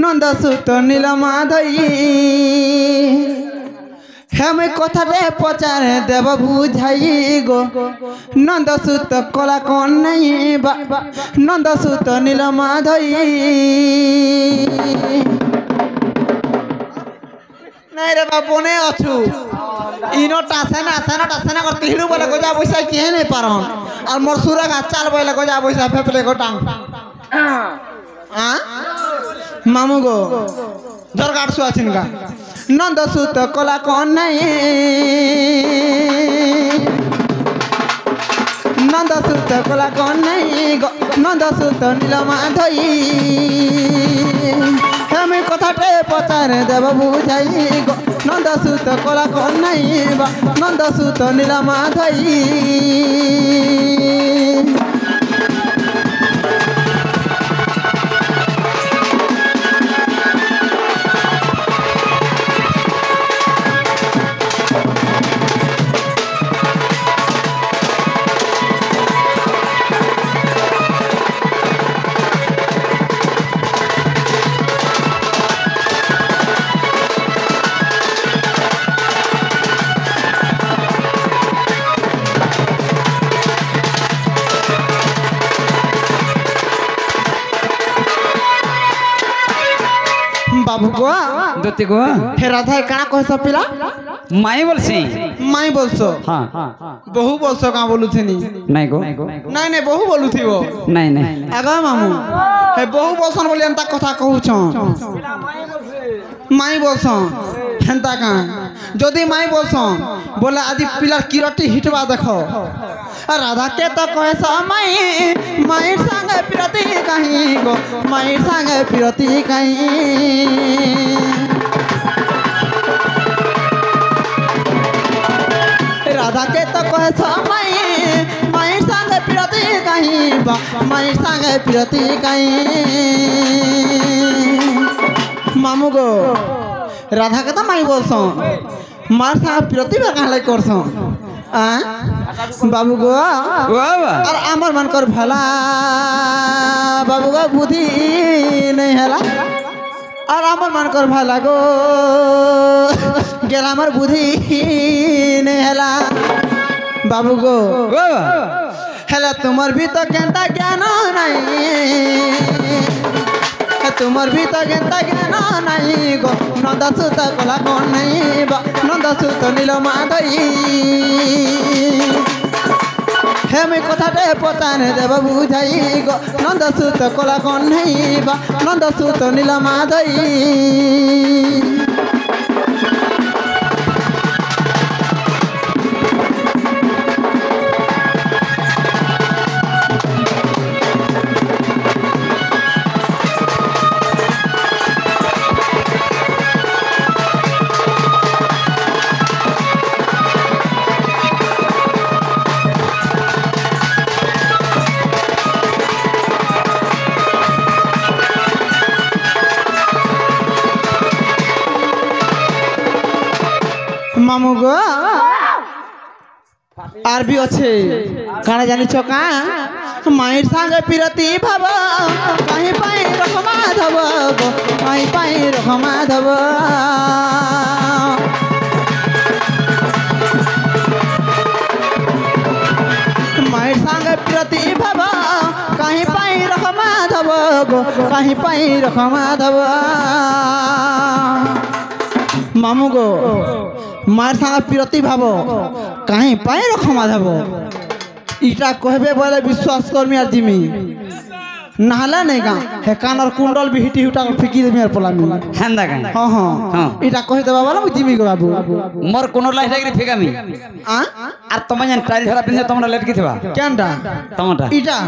নন্দসুত নীলমাধবী হেমে কথাতে পচারে দেব বুঝাই গো নন্দসুত কলা কন্যাই নন্দসুত নীলমাধবী নাই রে বা বনে অছু ইনো টাসেনা করতে হিরু বলে গজা বৈশা কি হে নাই পারন আর মোর সুরা গা চাল বলে গজা বৈশা ফেপলে গোটাং মামু গো দরকার সু আছেন গা নন্দসুত কলা কন্যাই নন্দসুত কলা কন্যাই নন্দসুত নীলমাধবী আমি কথাতে পচারে দেব বুঝাই গো নন্দসুত কলা কন্যাই নন্দসুত নীলমাধবী बाबू गो दोती गो हे राधा काना कहस पिला माई बोलसी माई बोलसो हां बहु बोलसो का बोलुथिनी नहीं गो नहीं नहीं बहु बोलुथिबो नहीं नहीं आगा मामू हे बहु बोलसन बोली एंता कथा कहूछ माई बोलसन हेंता का जदी माई बोलसन बोले आदि पिला किरटी हिटवा देखो राधा के तो कहस माई माई संग पिरती कहीं गो माई संग पिरती कहीं राधा के तो कहस माई माई संग पिरती कहीं माई संग पिरती कहीं मामू गो राधा के तो माई बोलसो मार संग पिरती कहाँ करसो बाबू गो और आमर मन कर भला बाबू गो बुद्धि नहीं हला और आमर मन कर भला गो गेला आमर बुद्धि नहीं हला बाबू गो हेला तुम्हार भी तो केंता ज्ञान नहीं तुम्हार भी तो केंता ज्ञान नहीं गो नंदसुत कला कौन नहीं नंदसुत नीलमाधबी हे मैं कथाटे पचाने देव बुझाई गो नंदसुत कला कौन नहीं नंदसुत नीलमाधबी मामू गो आर भी अच्छे काना जानी का माइर संगे पिरती भाव कहीं पाई रख माधव गो कहीं पाई रख माधव माइर संगे पिरती भाव कहीं पाई रख माधव गो कहीं पाई रख माधव मामू गो मार संग पिरती भाव कहीं पाए रख माधव इटा कहबे बोले विश्वास करमी आर जिमी नहाला नहीं गा हे कान और कुंडल भी हिटी हुटा फिकी देमी आर पलामी हेंदा का हां हां इटा कहि देबा वाला मु जिमी गो बाबू मोर कोनो लाइट लागी फिगामी आ आर तमे जन टाइल धरा पिने तमरा लेट की थबा केनटा तमटा इटा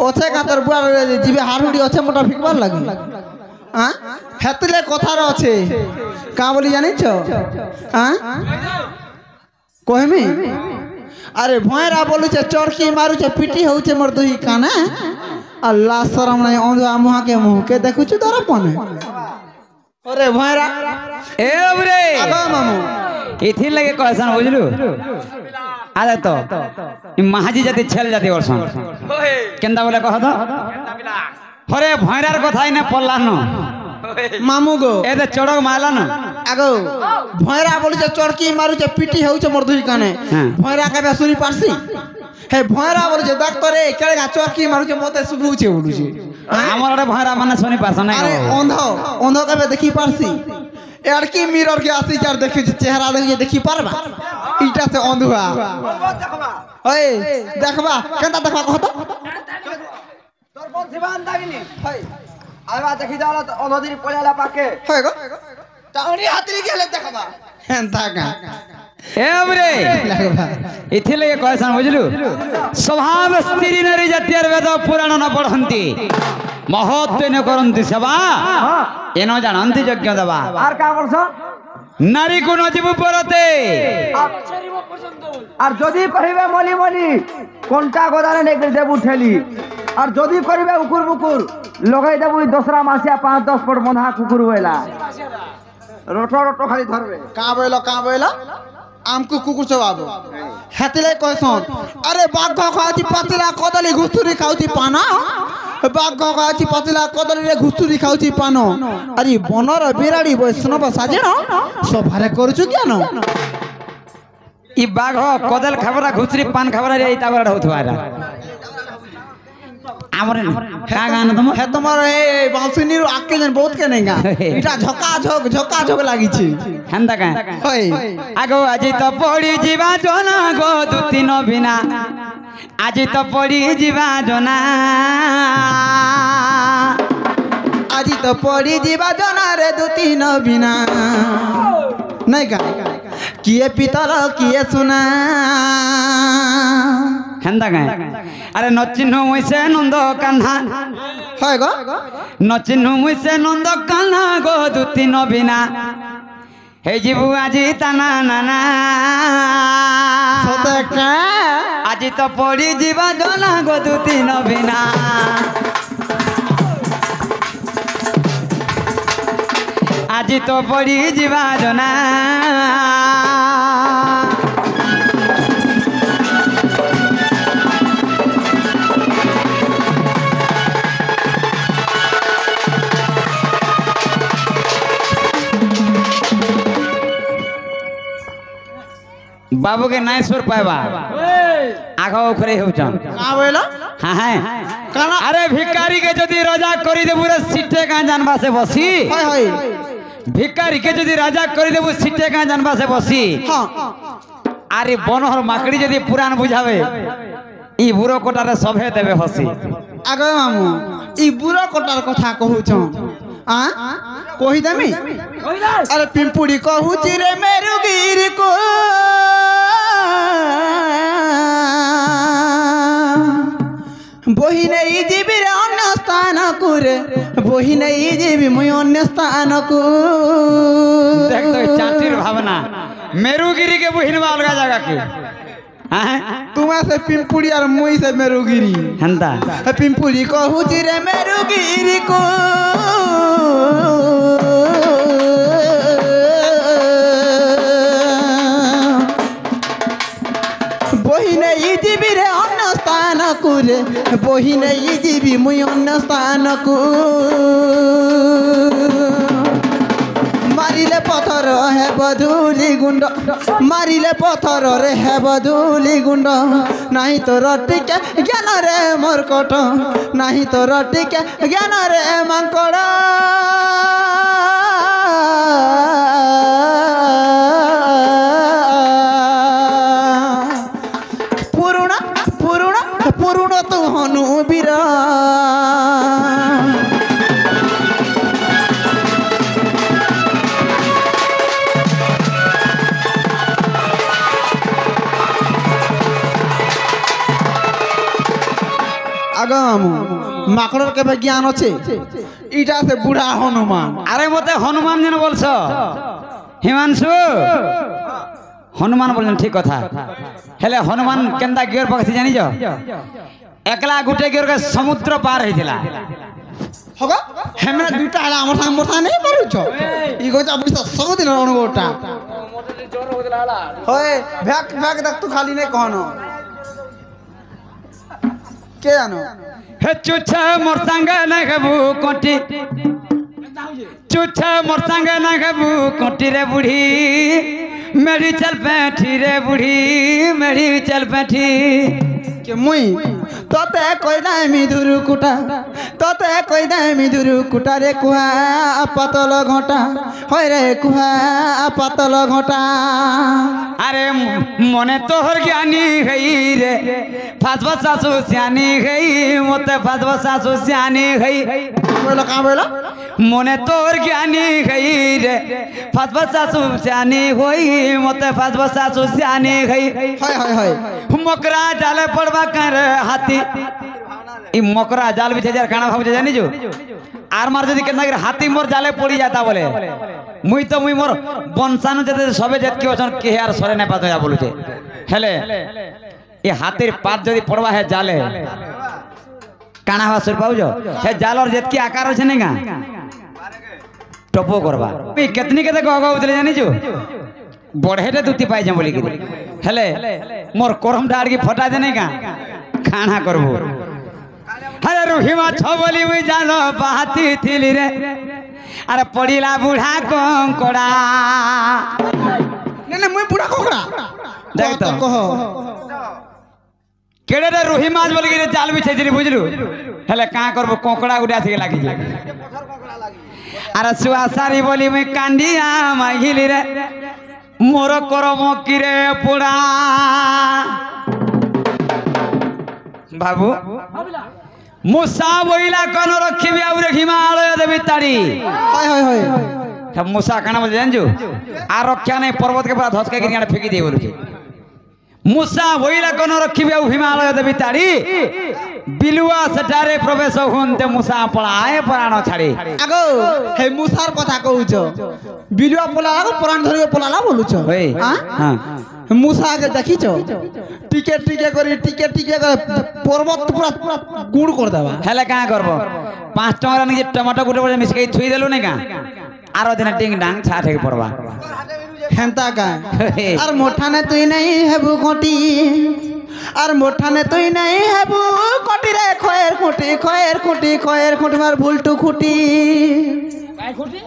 ओछे का तोर बुआ जिबे हारुडी ओछे मोटा फिकबार लागी हेतले कथार अच्छे का बोली जानी कहमी अरे भैरा बोलू चरकी मारू पिटी हो मोर दुही काने अल्लाह शरम नहीं औंधा मुहा के मुँह के देखु दरपन अरे भैरा ए रे आगा मामू इथि लगे कहसन बुझलु आरे तो महाजी जाति छेल जाति वर्षन केंदा बोले कह दो अरे भैरार कथा इने पल्ला न মামু গো এ তো চড়ক মারলা না আগো ভয়রা বলছে চড়কি মারুছে পিটি হেউছে মোর দুই কানে হ্যাঁ। ভয়রা কেবে শুনি পারছি হে ভয়রা বলছে ডাক্তারে কেড়ে চড়কি মারুছে মতে শুভুছে বলুছে আমার ওটা ভয়রা মানে শুনি পারছ না আরে অন্ধ অন্ধ কেবে দেখি পারছি এর কি মিরর কে আসি যার দেখেছি চেহারা দেখি দেখি পারবা ইটা সে অন্ধুয়া ওই দেখবা কেনটা দেখবা কত তোর বল জীবন দাগিনি আইবা দেখি দাও অনদির পড়ালা পাকে হয় গো টাউনি হাতরি গেলে দেখবা হ্যাঁ থাকা এ বরে লাগবা এথিলে কয়সান বুঝলু স্বভাব স্ত্রী নারী জাতীয় বেদ পুরাণ ন পড়ন্তি মহত্ব ন করন্তি সেবা এন জানন্তি যজ্ঞ দেবা আর কা বলছ নারী কোন জীব পরতে আর যদি করিবে মলি মলি কোনটা গোদারে নেগি দেবু ঠেলি আর যদি করিবে উকুর বুকুর লগাই দেবু দসরা মাসিয়া 5-10 ফুট মধা কুকুর হইলা রটো রটো খালি ধরবে কা বইলা আমকু কুকুর চবাবো হাতিলে কয়সন আরে বাঘ খাওয়াছি পাতলা কদলি ঘুষুরি খাওছি পানা বাঘ খাওয়াছি পাতলা কদলি রে ঘুষুরি খাওছি পানো আরে বনর বিরাড়ি বৈষ্ণব সাজেন সভারে করছু কেন ই বাঘ কদল খাবরা ঘুচরি পান খাবরা রে ইতা বড় হতো আরা আমরে কা গান তোমার হে তোমার এই বাউসিনির আকে যেন বহুত কে নেগা এটা ঝকা ঝক লাগিছে হেন্দা কা হই আগো আজি তো পড়ি ଯିବା জনা গো দুতি নবিনা আজি তো পড়ি ଯିବା জনা আজি তো পড়ি দিবা জনারে দুতি নবিনা নাই গা কিয়ে পিতল কিয়ে সোনা হেন্দা কা আরে নচিহ্ন মুইছে নন্দ কান্না হয় গো নচিহ্ন মুইছে নন্দ কান্না গো দুতি নবিনা হে জীবু আজি তানা নানা সতে কা আজি তো পড়ি ଯିବା জনা গো দুতি নবিনা আজি তো পড়ি ଯିବା জনা बाबू के नाई सुर पाएबा आखो उखरे होचन কা বইলা हां हां কানা अरे भिखारी के जदी राजा करी देबु रे सीटे का जानबा से बसी হয় হয় भिखारी के जदी राजा करी देबु सीटे का जानबा से बसी হ্যাঁ अरे बनहर माकड़ी जदी पुराण बुझावे ई बुरो कोटारे सभे देबे हसी আগে মামু ই বুড়ো কটার কথা কহুছ আ কহি দেমি আরে পিম্পুড়ি কহুছি রে মেরুগির কো বহি নেই যাবি রে অন্য স্থানকু রে বহি নেই যাবি মুই অন্য স্থানকু देख तो चाटिर भावना मेरुगिरी के बहिनवा अलगा जगह के हां तुम्हें से पिम्पुड़ी और मुई से मेरुगिरी हंदा पिम्पुड़ी कहुची रे मेरुगिरी को বহি নেই যাবি রে অন্য স্থানকু রে বহি নেই যাবি মুই অন্য স্থানকু মারিলে পথর হে বধুলি গুন্ড মারিলে পথর রে হে বধুলি গুন্ড নাহি তোর টিকে জ্ঞান রে মর্কট নাহি তোর টিকে জ্ঞান রে মাଙ୍କড় পুরুণ পুরুণ পুরুণ তু হনু বীর আগামু মাকড়র কেবে জ্ঞান আছে ইটা সে বুড়া হনুমান अरे मते हनुमान जन बोलছ हिमांशु हनुमान बोलन ठीक कथा हेले हनुमान केंदा गियर पकसी जानि जो एकला गुटे गियर के समुद्र पार हेतिला হগা হেমরা দুইটা আলা আমার সামনে মোটা নেই পারুছ ই গোটা বুঝতা সগদিন অনুগোটা হয় ভ্যাক ভ্যাক দেখ তু খালি নেই কহনো কে জানো हे चुच्छा मोर संग न खबू कोटी चुच्छा मोर संगे ना खेबू कोटी रे बुढ़ी मेरी चल बैठी रे बुढ़ी मेरी चल बैठी के मुई तोते कई दाई मिधुरु कुटा तोते कई दाई मिधुरु कुटा रे कुहा पातल घटा होय रे कुहा पातल घटा अरे मने तोहर ज्ञानी गई रे फासवा सासु सियानी गई मोते फासवा सासु सियानी गई बोलो का बोलो मने तोहर ज्ञानी गई रे फासवा सासु सियानी होई मोते फासवा सासु सियानी गई हाय हाय हाय मकरा जाले पड़वा कर हाथी ई मकरा जाल बिछे जार खाना भाव जानी जो आर मार जदी केना हाथी मोर जाले पड़ी जाता बोले मुई तो मुई मोर बंशानु जते सबे जेत के अछन के यार सरे नै पातो या बोलुचे हेले ए हाथीर पात जदी पड़वा है जाले काना हवा सुर पाउजो हे जालर जेत के आकार छै नेगा टपो करबा ई केतनी केते गगा उतले जानी जो बढ़ेटे दुती पाई जा बोली गिरी हेले मोर करम डाड़ की फटा देने का खाना करबो अरे रुहिमा छ बोली मुई जानो बाती थिली रे अरे पड़ीला बूढ़ा कंकड़ा ने मुई बुढ़ा कोकड़ा देख तो कह केड़े रे रुहिमा बोली गिरी जाल बिछे दिली बुझलु हेले का करबो कंकड़ा उडा से लागी जा अरे सुआ सारी बोली मुई कांडिया मागिली रे मोर करम किरे पोड़ा बाबू मूसा बोइला कन रखिबी आउ रे हिमालय देवी ताड़ी हाय हाय हाय तब मूसा काना बोल जानजो आ रक्षा नहीं पर्वत के पूरा धसका गिर फेंकी दे बोलके मूसा बोइला कन रखिबी आउ हिमालय देवी ताड़ी बिलुआ सटारे प्रवेश होनते मूसा पळाए प्राण छाड़ी आगो हे मुसार कथा कहूछ बिलुआ पलाला को प्राण धरियो पलाला बोलुछ होय हां हां मुसा के देखिछ टिके टिके कर पर्वत पूरा गुड़ कर देबा हेले का करबो 5 टका नि टमाटर गुटे गुटे मिसके थुई देलु नै का आरो दिन टिंग डांग छाठे के पड़वा हेंता का अर मोठाने तुई नहीं हेबु कोटी अर मोठाने तुई नहीं हेबु कोटी रे खोएर खुटी खोएर खुटी खोएर खुटी मार भुलटू खुटी काय खुटी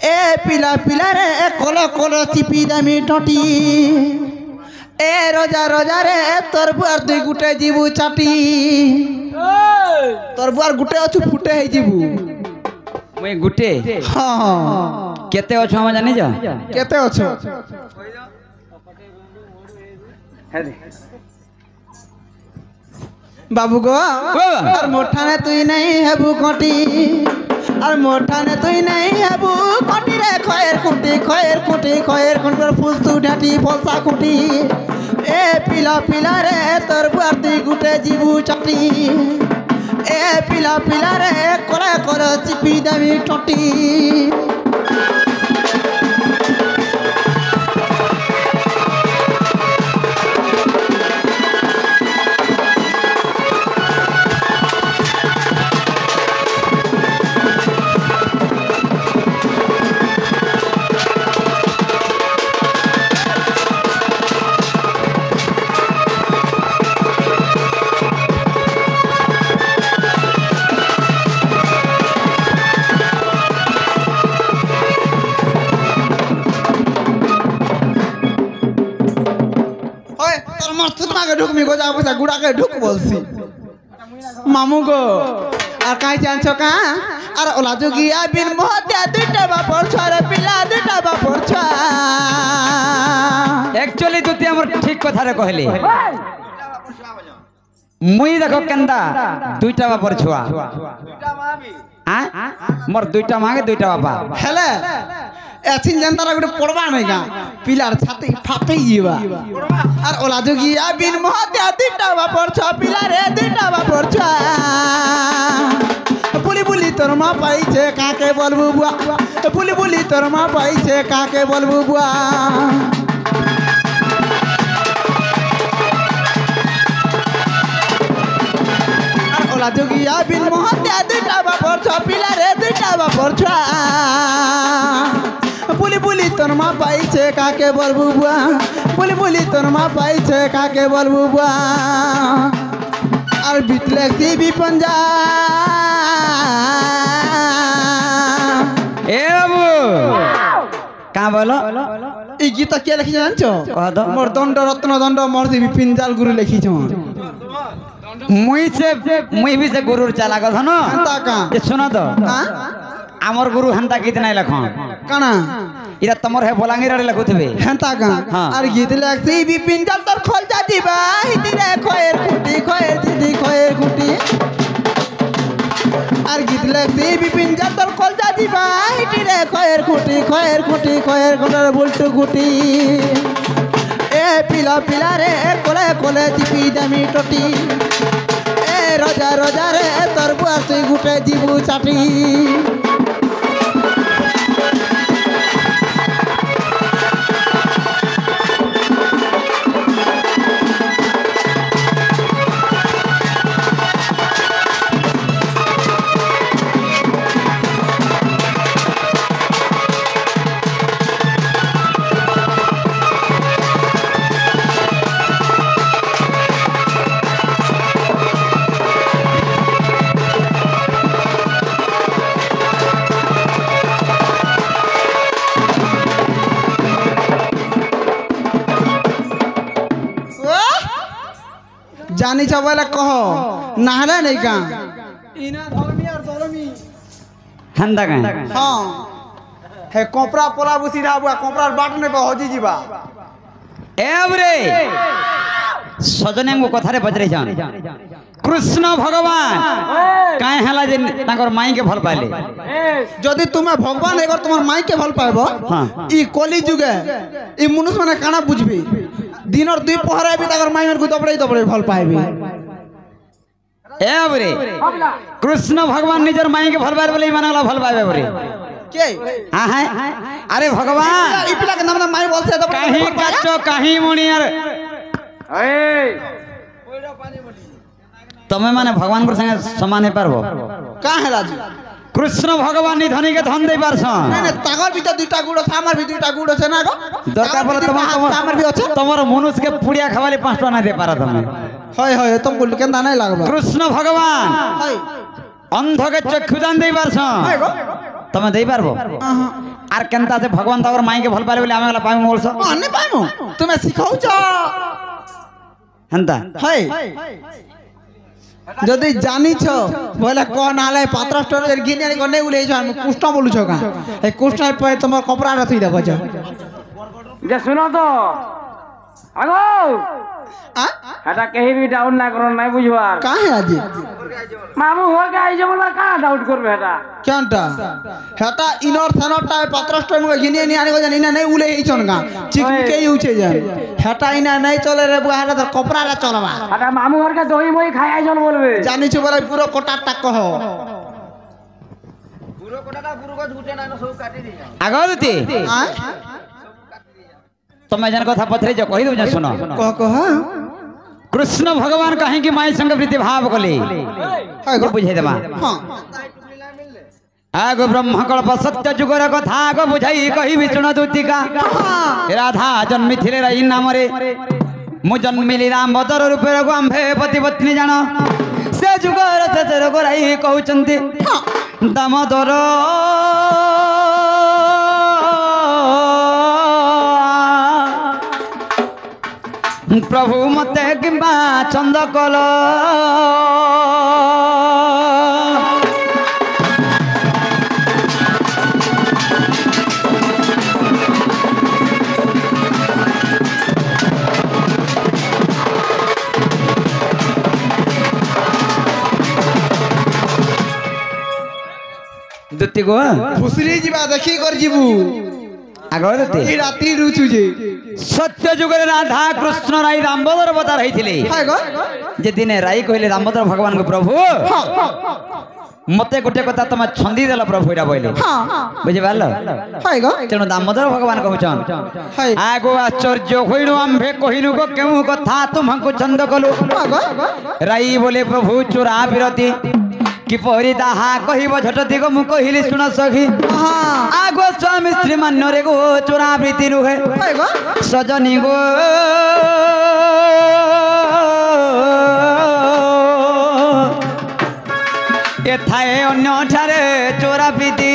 ए पिला पिला रे कोलो कोलो चिपी दामी टटी ए रोजा रोजा रे तोर बुआर दुई गुटे जीबू चाटी तोर बुआर गुटे अछु फुटे हे जीबू मुई गुटे हां हां केते अछ हम जानि जा केते अछु बाबू गो और मोठाने तुई नहीं हेबू कोटी और मोठाने तुई नहीं हेबू कोटी रे खोएर खुटी खोएर खुटी खोएर खुटी पर फूल तू ढाटी फलसा खुटी ए पिला पिला रे तोर बुआर दुई गुटे जीबू चटी ए पिला पिला रे कोला कोला चिपी दामी टटी ढुक मी गोजा पैसा गुड़ा के ढुक बोलसी मामू गो আর কাই জানছো কা আর ওলা যোগিয়া বিন মহত্যা দুইটা বাপর ছরে পিলা দুইটা বাপর ছ एक्चुअली तुती हमर ठीक कथा रे कहले मुई देखो केंदा दुईटा बापर छुआ हां मोर दुईटा मागे दुईटा बापा হেলে এছিন জানতারা গুটে পড়বা নাই গা পিলার ছাতি ফাটে গিবা আর ওলা যোগিয়া বিন মহত্যা দুইটা বাপর ছ পিলা রে দুইটা বাপর ছ বুলি বুলি তোর মা পাইছে কাকে বলবো বুয়া বুলি বুলি তোর মা পাইছে কাকে বলবো বুয়া ওলা যোগিয়া বিন মহত্যা দুইটা বাপর ছ পিলা রে দুইটা বাপর ছ বুলি বুলি তোর মা পাইছে কাকে বলবো বুয়া বুলি বুলি তোর মা পাইছে কাকে বলবো বুয়া আর বিতলে দিবি পঞ্জা ए कहाँ बोलो এই গীতা কে লিখি জানছো कह दो মোর দণ্ড রত্ন দণ্ড মহর্ষি বিপিন জাল গুরু লিখিছ मुई भी से गुरु चला गो न হেন্তা কা ये सुनो तो হ্যাঁ आमर गुरु हेंता गीत नहीं लख কানা इरा तमर है बलांगीर आड़े लखुथबे হেন্তা কা হ্যাঁ। আর গীত লেখছি বিপিন জাল তোর খোল যা দিবা হিতিরে খয়ের দিদি খয়ের খুঁটি আর গীত লেখছি বিপিন জাল তোর খোল যা দিবা হিতিরে খয়ের খুঁটার বলটু খুঁটি এ পিলা পিলা রে কোলে কোলে চিপি জামি টটি এ রোজা রোজা রে তোর বুয়া তুই গুটে জিবু চাটি জানি বলে কহ না হলে নেই কা ইনা ধর্মী আর ধর্মী हेंता कहीं হ্যাঁ হে কপড়া পোলা বসি রাবুয়া কপড়ার বাট নেবে হজি ଯିବା एवरे सजने को कथा रे पचरे जान कृष्ण भगवान काहे हला जे ताकर माई के भल पाले যদি তুমি ভগবান এগর তোমার মাইকে ভাল পাইব হ্যাঁ। ই কলি যুগে ই মনুষ মানে কানা বুঝবি দিনর দুই পহরে বি তাকর মাইমের কু দবড়াই ভাল পাইবি एवरे कृष्ण भगवान निजर माई के भल पाए बोले मानला भल पाए बोले কে हां है अरे भगवान ই পিলাকে নাম মাই বলছে তো कहीं काचो कहीं मुनियर तमे माने भगवान को संगे समान है पारबो কা হে রাজি कृष्ण भगवान नि धनी के धन दे पारछन না না তাকর ভিতর দুইটা গুড় আছে আমার ভিতর দুইটা গুড় আছে না গো दरकार पड़े আমার ভি আছে तमर मनुष्य के पुड़िया खवाले 5 टका ना दे पारा तमे হয় হয় तुम बोल केंदा नहीं लागबा कृष्ण भगवान হয় अंध के चक्षुदान दे पारछन হয় गो तमे दे पारबो आहा आर केनता से भगवान तवर माई के भल पारे बोले आमे वाला पाइम बोलछो अन्ने पाइमु তুমি শিখাউছ हंता হয় যদি জানিছ বলে কোন আলে পাত্র স্টোরেজ গিনি আনি কোনে উলেইছ আমি কুষ্ণ বলুছ কা এই কুষ্ণ পয় তোমার কপড়া রাখি দেব যা যে শুনো তো আগো আ এটা কেহি বি ডাউন না করো নাই বুঝবার কা হে আজি মামু হো গাই যে বলা কা ডাউট করবে এটা কেনটা হেটা ইনর থানরটা পাত্র স্টোর মে গিনি আনি আনি জানি না নাই উলেইছন গা চিককে ইউছে যা হেটা ইনা নাই চলে রে বুয়া হেটা তোর কপড়া রে চলবা এটা মামু হরকে দই মই খাই আইজন বলবে জানিছ বলে পুরো কোটার টাক কহ পুরো কোটাটা পুরো গছ গুটে না সব কাটি দি आगोती আ तमे जन कथा पथरे जो कहि दउ जा सुनो कह कह कृष्ण भगवान कहीं की माई संग प्रीति भाव कली হয় গো बुझे देमा हां आगो ब्रह्म कल्प सत्य जुगर कथा आगो बुझाई कहि विष्णु दूतिका राधा जन्मी थिले रही नाम रे मु जन्मिली राम बदर रूपे रघु आंभे पति पत्नी जान से जुगर से तेर गोराई कहउचंती दामोदर प्रभु मते किंबा चंदकल दुती गो भुसरी जीवा देखी कर जीबू आगो दुती ई राती रुचु जे सत्य जुगरे राधा कृष्ण राई दामोदर बता रही थी হয় গো जे दिने राई कहले दामोदर भगवान को प्रभु मते गोटे कथा तुम छंदी देल प्रभु एटा बोले हां बुझि पारल হয় गो तेणु दामोदर भगवान कहउछन হয় आगो आश्चर्य होइनु आंभे कहिनु को केउ कथा तुमको छंद कलु হয় गो राई बोले प्रभु चोरा विरति किपरि ताहा कहिब झटति गो मु कहिली सुन सखी हां आगो स्वामी स्त्री मान्य रे गो चोरा वृत्ति रुहे হয় गो सजनी गो एथाए अन्य ठारे चोरा प्रीति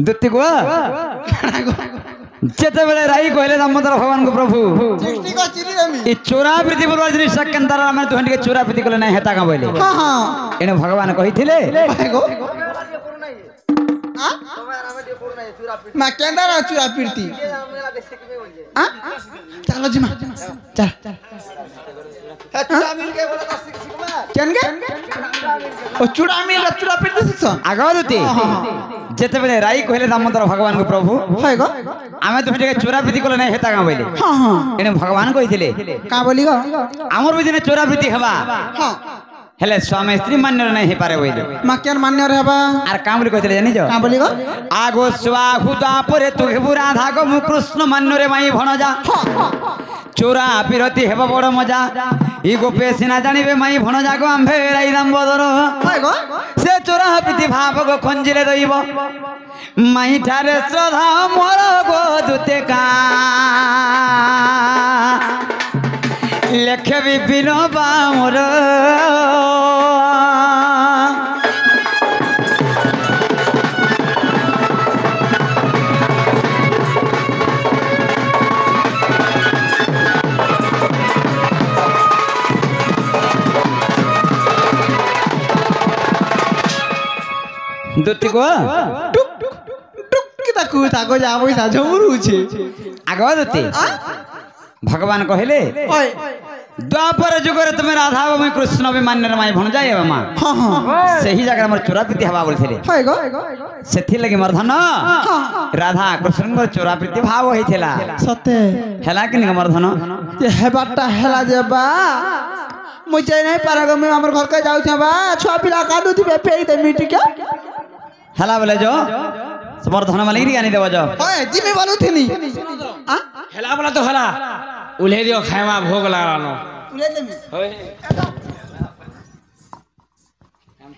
ଦୁତି କୁହ ଯେତେବେଳେ ରାଇ କହିଲେ ଦାମୋଦର ଭଗବାନଙ୍କୁ ପ୍ରଭୁ ଚିଠି କ ଚିରି ଦେମି ଏ ଚୋରା ପ୍ରୀତି ବୋଲବା ଜିନିଷ କେନ୍ତାର ଆମେ ତୁହେ ଟିକେ ଚୋରା ପ୍ରୀତି କଲେ ନାହିଁ ହେତା କା ବୋଇଲେ ହଁ ହଁ ଏଣେ ଭଗବାନ କହିଥିଲେ ଭାଇ ଗো মা কেন্দা না চুরা পিরতি চলো জিমা চল কেন গে ও চুরা মিল চুরা পিরতি শিখছ আগ দুতি যেতেବେଳେ রাই କହିଲେ ଦାମୋଦର ଭଗବାନଙ୍କୁ ପ୍ରଭୁ হয় গো ଆମେ ତୁହେ ଟିକେ ଚୋରା ପ୍ରୀତି କଲେ ନାହିଁ ହେତା କା ବୋଇଲେ হ্যাঁ হ্যাঁ ଏଣେ ଭଗବାନ କହିଥିଲେ কা বলি গো ଆମର ବି ଦିନେ ଚୋରା ପ୍ରୀତି ହେବା হ্যাঁ ହେଲେ ସ୍ୱାମୀ ସ୍ତ୍ରୀ ମାନ୍ୟର ନାହିଁ ହେଇପାରେ ବୋଇଲେ মা কেন মান্য রেবা আর কাম বলি কইଥିଲେ জানিছ কা বলি গো আগো স্বাহু তাপরে তু হেবু রাধা গো মু কৃষ্ণ মান্যরে মাই ভণজা চোরা পিরতি হেব বড় মজা ই গোপে সিনা জানিবে মাই ভণজা গো আম্ভে রাই দামোদর হয় গো সে চোরা প্রীতি ভাব গো খঞ্জিলে রইব মাই ঠারে শ্রদ্ধা মোর গো দুতে কা লেখে বিপিন বামর দুটি গো টুক টুক কি তাকু তাকো যা পয়সা ঝমরুছে আগ দুটি ভগবান কহিলে ওই দ্বাপর যুগরে তুমি রাধা এবং কৃষ্ণ অভিমান্যর মাই ভণজা এ মা হ্যাঁ হ্যাঁ সেই জায়গায় আমার চোরা প্রীতি হবা বলছিলে হয় গো ସେଥିଲାଗି ମୋର ଧନ ରାଧା କୃଷ୍ଣଙ୍କର ଚୋରା ପ୍ରୀତି ଭାବ ହେଇଥିଲା সতে ହେଲା କି ନି ମୋର ଧନ যে হেবারটা হেলা যাবা মুই যাই নাই পারা গো আমি আমার ঘরকে যাউছে বা ছুয়া পিলা কাদু দিবে পেই দে মিটিকে ହେଲା ବୋଲେ ଯ ମୋର ଧନ ମାଲିକ ଆଣି ଦେବ ଯ হয় জিমি বলুথিনি আ হেলা বলা তো হেলা উল্হে দিও খাইমা ভোগ লাগানো তুলে দেমি হয়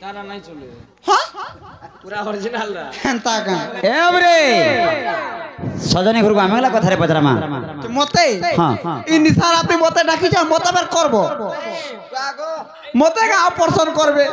তারা নাই চলে হ্যাঁ পুরা অরিজিনাল রা হেনতা কা ଏ ରେ ସଜনী ଘରକୁ ଆମେ ଗଲା କଥାରେ ପଚରା ମା মতে হ্যাঁ ই নিশা রাতে মতে ডাকি যা মতে বের করব মতে গা অপারেশন করবে